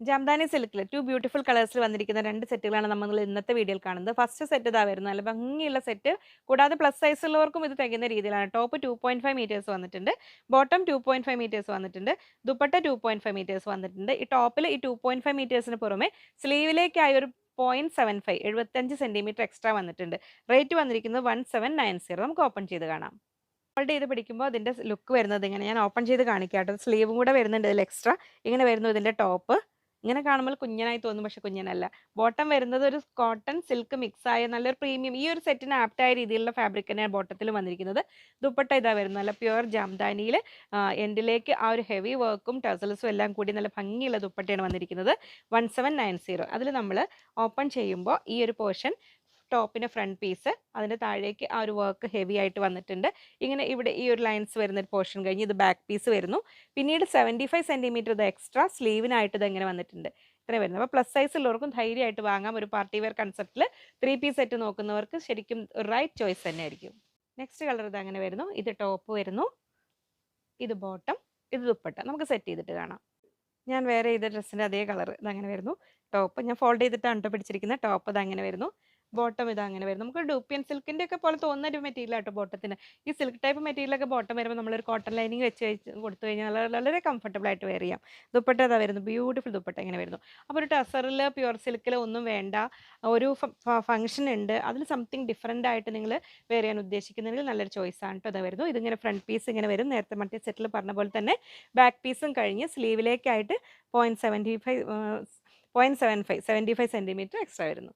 ജാംദാനി സിൽക്കിൽ 2 ബ്യൂട്ടിഫുൾ കളേഴ്സിൽ വന്നിരിക്കുന്ന 2 സെറ്റുകളാണ് നമ്മൾ ഇന്നത്തെ വീഡിയോയിൽ കാണുന്നത്. ഫസ്റ്റ് സെറ്റ് ഇതാ വരുന്നത്. നല്ല ഭംഗിയുള്ള സെറ്റ്. കൂടാതെ പ്ലസ് സൈസ് ഉള്ളവർക്കും ഇത് തികയുന്ന രീതിയിലാണ്. ടോപ്പ് 2.5 മീറ്റേഴ്സ് വന്നിട്ടുണ്ട്. ബോട്ടം 2.5 മീറ്റേഴ്സ് വന്നിട്ടുണ്ട്. ദുപ്പട്ട 2.5 മീറ്റേഴ്സ് വന്നിട്ടുണ്ട്. ഈ ടോപ്പിൽ ഈ 2.5 മീറ്റേഴ്സിന് പുറമെ സ്ലീവിലേക്കായി ഒരു 0.75 75 സെന്റിമീറ്റർ എക്സ്ട്രാ വന്നിട്ടുണ്ട്. റേറ്റ് വന്നിരിക്കുന്നത് 1790. നമുക്ക് ഓപ്പൺ ചെയ്ത് കാണാം. ഫോൾഡ് ചെയ്ത് പിടിക്കുമ്പോൾ അതിൻ്റെ ലുക്ക് വരുന്നത് ഇങ്ങനെ. ഞാൻ ഓപ്പൺ ചെയ്ത് കാണിക്കാം കേട്ടോ. സ്ലീവും കൂടെ വരുന്നുണ്ട് ഇതിൽ എക്സ്ട്രാ. ഇങ്ങനെ വരുന്നു ഇതിൻ്റെ ടോപ്പ്. ഇങ്ങനെ കാണുമ്പോൾ കുഞ്ഞനായി തോന്നും, പക്ഷെ കുഞ്ഞനല്ല. ബോട്ടം വരുന്നത് ഒരു കോട്ടൺ സിൽക്ക് മിക്സ് ആയ നല്ലൊരു പ്രീമിയം, ഈ ഒരു സെറ്റിന് ആപ്റ്റായ രീതിയിലുള്ള ഫാബ്രിക് തന്നെയാണ് ബോട്ടത്തിലും വന്നിരിക്കുന്നത്. ദുപ്പട്ട ഇതാ വരുന്നത് നല്ല പ്യുവർ ജാംദാനിയിൽ എൻഡിലേക്ക് ആ ഒരു ഹെവി വർക്കും ടസൽസും എല്ലാം കൂടി നല്ല ഭംഗിയുള്ള ദുപ്പട്ടയാണ് വന്നിരിക്കുന്നത്. 1790. അതിൽ നമ്മൾ ഓപ്പൺ ചെയ്യുമ്പോൾ ഈ ഒരു പോർഷൻ ടോപ്പിൻ്റെ ഫ്രണ്ട് പീസ്, അതിൻ്റെ താഴേക്ക് ആ ഒരു വർക്ക് ഹെവി ആയിട്ട് വന്നിട്ടുണ്ട്. ഇങ്ങനെ ഇവിടെ ഈ ഒരു ലൈൻസ് വരുന്ന ഒരു പോർഷൻ കഴിഞ്ഞ് ഇത് ബാക്ക് പീസ് വരുന്നു. പിന്നീട് 75 സെൻറ്റിമീറ്റർ ഇത് എക്സ്ട്രാ സ്ലീവിനായിട്ട് ഇത് ഇങ്ങനെ വന്നിട്ടുണ്ട്. ഇത്രയും വരുന്നത്. അപ്പോൾ പ്ലസ് സൈസ് ഉള്ളവർക്കും ധൈര്യമായിട്ട് വാങ്ങാം. ഒരു പാർട്ടി വെയർ കൺസെപ്റ്റിൽ 3 പീസ് സെറ്റ് നോക്കുന്നവർക്ക് ശരിക്കും റൈറ്റ് ചോയ്സ് തന്നെ ആയിരിക്കും. നെക്സ്റ്റ് കളർ ഇത് അങ്ങനെ വരുന്നു. ഇത് ടോപ്പ് വരുന്നു, ഇത് ബോട്ടം, ഇത് ദുപ്പട്ട. നമുക്ക് സെറ്റ് ചെയ്തിട്ട് കാണാം. ഞാൻ വേറെ ചെയ്ത ഡ്രസ്സിൻ്റെ അതേ കളർ ഇതങ്ങനെ വരുന്നു. ടോപ്പ് ഞാൻ ഫോൾഡ് ചെയ്തിട്ടാണ് കേട്ടോ പിടിച്ചിരിക്കുന്നത്. ടോപ്പ് ഇതങ്ങനെ വരുന്നു. ബോട്ടം ഇതങ്ങനെ വരുന്നു. നമുക്ക് ഡൂപ്പിയൻ സിൽക്കിൻ്റെ ഒക്കെ പോലെ തോന്നുന്ന ഒരു മെറ്റീരിയൽ ആട്ടോ ബോട്ടത്തിന്. ഈ സിൽക്ക് ടൈപ്പ് മെറ്റീരിയലൊക്കെ ബോട്ടം വരുമ്പോൾ നമ്മളൊരു കോട്ടൺ ലൈനിങ് വെച്ച് കൊടുത്തു കഴിഞ്ഞാൽ വളരെ കംഫർട്ടബിൾ ആയിട്ട് വെയർ ചെയ്യാം. ദുപ്പട്ട ഇതാ വരുന്നു. ബ്യൂട്ടിഫുൾ ദുപ്പട്ട ഇങ്ങനെ വരുന്നു. അപ്പോൾ ഒരു ടസറിൽ പ്യുവർ സിൽക്കിൽ ഒന്നും വേണ്ട, ഒരു ഫംഗ്ഷൻ ഉണ്ട്, അതിൽ സംതിങ് ഡിഫറൻ്റ് ആയിട്ട് നിങ്ങൾ വെയർ ചെയ്യാൻ ഉദ്ദേശിക്കുന്നെങ്കിൽ നല്ലൊരു ചോയ്സ് ആണ് കേട്ടോ. ഇതാ വരുന്നു. ഇതിങ്ങനെ ഫ്രണ്ട് പീസ് ഇങ്ങനെ വരും. നേരത്തെ മറ്റേ സെറ്റിൽ പറഞ്ഞ പോലെ തന്നെ ബാക്ക് പീസും കഴിഞ്ഞ് സ്ലീവിലേക്കായിട്ട് 0.75 സെൻറ്റിമീറ്റർ എക്സ്ട്രാ വരുന്നു.